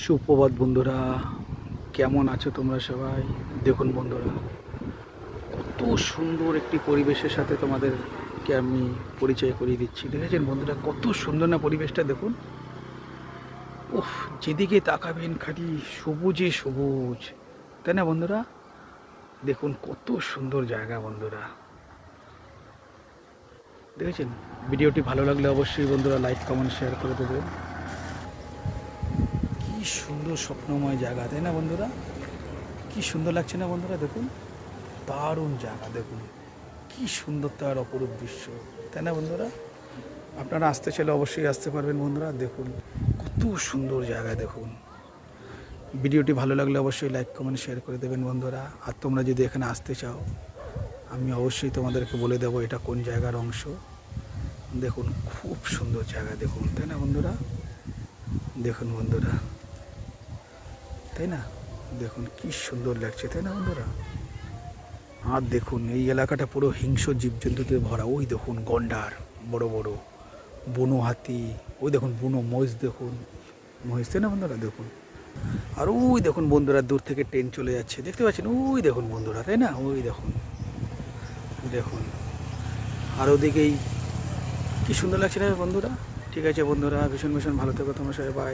সুপ্রভাত বন্ধুরা, কেমন আছো তোমরা সবাই? দেখুন বন্ধুরা, কত সুন্দর একটি পরিবেশের সাথে তোমাদেরকে আমি পরিচয় করিয়ে দিচ্ছি। দেখেছেন বন্ধুরা, কত সুন্দর না পরিবেশটা? দেখুন, উফ, যেদিকে তাকাবেন খালি সবুজে সবুজ, তাই না বন্ধুরা? দেখুন কত সুন্দর জায়গা বন্ধুরা। দেখেছেন? ভিডিওটি ভালো লাগলে অবশ্যই বন্ধুরা লাইক কমেন্ট শেয়ার করে দেবেন। কি সুন্দর স্বপ্নময় জায়গা, তাই না বন্ধুরা? কি সুন্দর লাগছে না বন্ধুরা? দেখুন, দারুণ জায়গা। দেখুন কি সুন্দর, তার অপরূপ দৃশ্য, তাই না বন্ধুরা? আপনারা আসতে চাইলে অবশ্যই আসতে পারবেন বন্ধুরা। দেখুন কত সুন্দর জায়গা। দেখুন, ভিডিওটি ভালো লাগলে অবশ্যই লাইক কমেন্ট শেয়ার করে দেবেন বন্ধুরা। আর তোমরা যদি এখানে আসতে চাও, আমি অবশ্যই তোমাদেরকে বলে দেবো এটা কোন জায়গার অংশ। দেখুন খুব সুন্দর জায়গা, দেখুন, তাই না বন্ধুরা? দেখুন বন্ধুরা, তাই না? দেখুন কি সুন্দর লাগছে, তাই না বন্ধুরা? আর দেখুন এই এলাকাটা পুরো হিংস্র জীবজন্তুতে ভরা। ওই দেখুন গন্ডার, বড় বড় বুনো হাতি, ওই দেখুন বুনো মহিষ, দেখুন মহিষ, তাই না বন্ধুরা? দেখুন, আর ওই দেখুন বন্ধুরা, দূর থেকে ট্রেন চলে যাচ্ছে, দেখতে পাচ্ছেন? ওই দেখুন বন্ধুরা, তাই না? ওই দেখুন, দেখুন, আর ওদিকেই কি সুন্দর লাগছে না বন্ধুরা? ঠিক আছে বন্ধুরা, ভীষণ ভীষণ ভালো থেকো তোমরা সবাই। বাই।